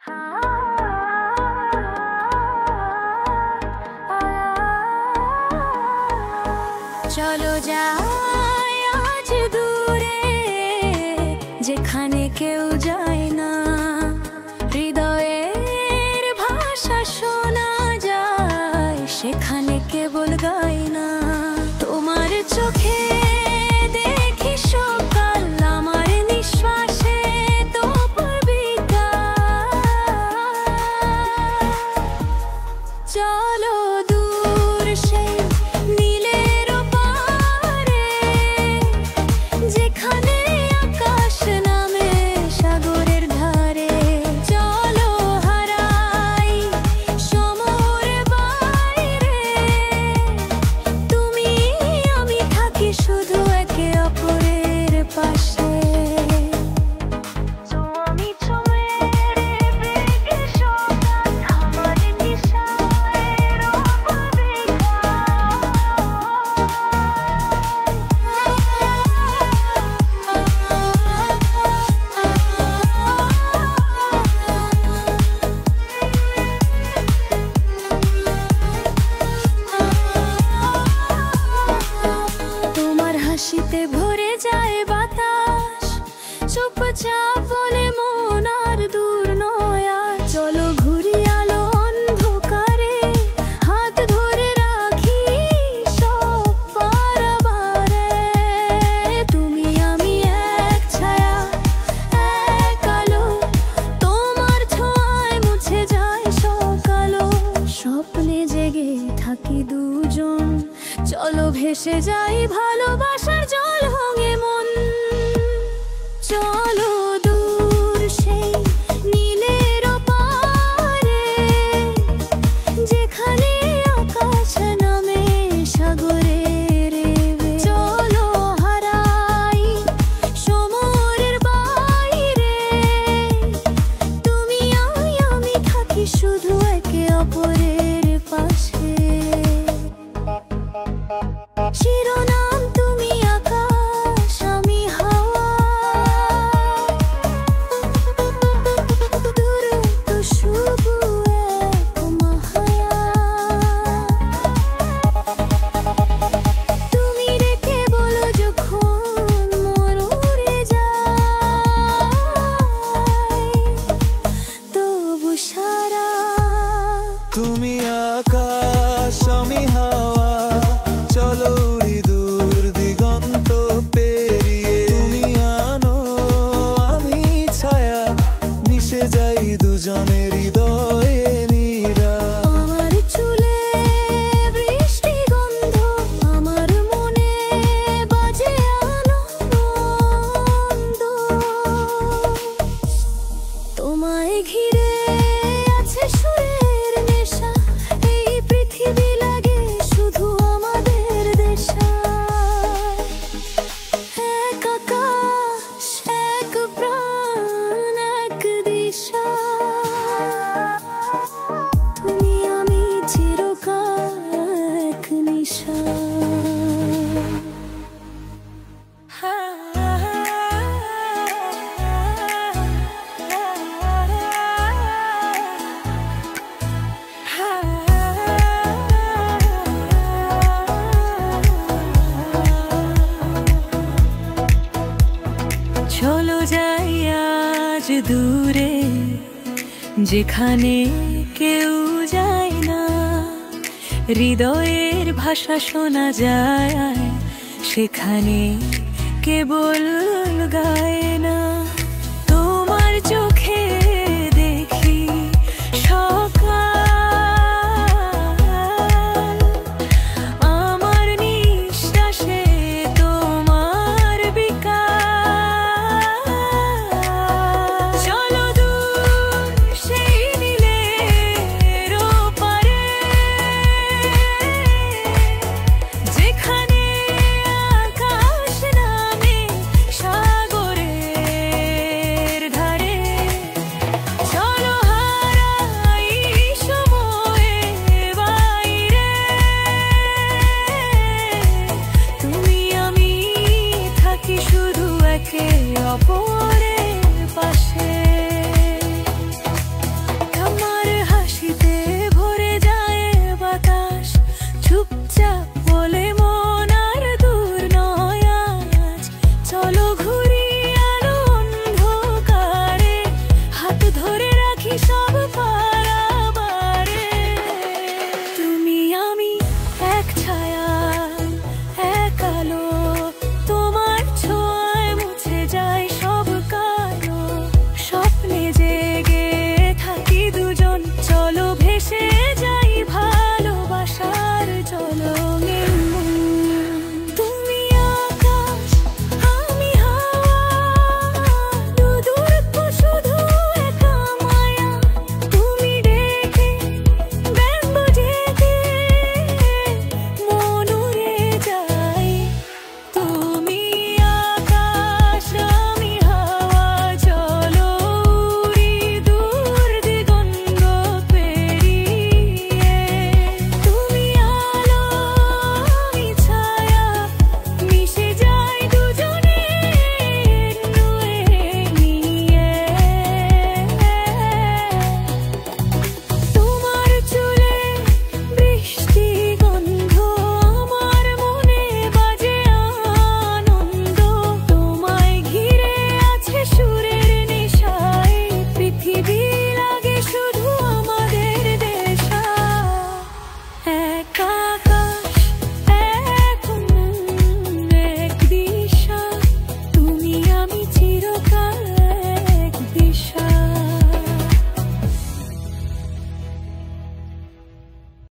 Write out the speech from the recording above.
চলো যাই আজ দূরে, যেখানে কেউ যায় না, হৃদয়ের ভাষা শোনা যায়, সেখানে কেবল গাই না। তোমার চোখে দেখি সকাল, আমার নিঃশ্বাসে তো চলো দূর সেই নীলের পারে, যেখানে আকাশ নামে সাগরের ধারে। চলো হারাই সমুদ্র বাইরে, তুমি আমি থাকি শুধু একে অপরের পাশে। হাসিতে ভরে যায় বাতাস, চুপচাপ বলে মন আর দূর নয়। চলো ঘুরি আলো অন্ধকারে, হাত ধরে রাখি সব পারাবারে। তুমি আমি এক ছায়া, এক আলো, তোমার ছোঁয়ায় মুছে যায় সকালো। স্বপ্নে জেগে থাকি দুজন, চলো ভেসে যাই ভালোবাসার জল ভঙে মন। চলো দূর সেই নীলের পারে, যেখানে আকাশ নামে সাগরের। চলো হারাই সমুদ্রের বাইরে, তুমি আমি থাকি শুধু একে অপরের পাশে। শিরোনাম তুমি আকাশ, আমি হাওয়া, দূরত্ব শুধু এক মায়া। তুমি ডেকে বলো যখন মন উড়ে যায়, তবু সারা। তুমি আকাশ, আমি হাওয়া, চলো উড়ি দূর দিগন্ত পেরিয়ে। তুমি আনো আমি ছায়া, মিশে যাই দুজনের হৃদয়ে নীরা। আমার চুলে বৃষ্টি গন্ধ, আমার মনে বাজে আনন্দ। তোমায় ঘিরে আছে সুরের নেশা, এই পৃথিবী লাগে শুধু আমাদের দেশা। এক আকাশ, এক প্রাণ, এক দিশা, তুমি আমি চিরকাল এক নিশা। চলো যাই আজ দূরে, যেখানে কেউ যায় না, হৃদয়ের ভাষা শোনা যায়, সেখানে কেবল গায় না। তোমার চোখে দেখি সকাল, আমার নিঃশ্বাসে তোমার বিকাল। চলো দূর সেই নীলের পারে, যেখানে আকাশ নামে সাগরে। সব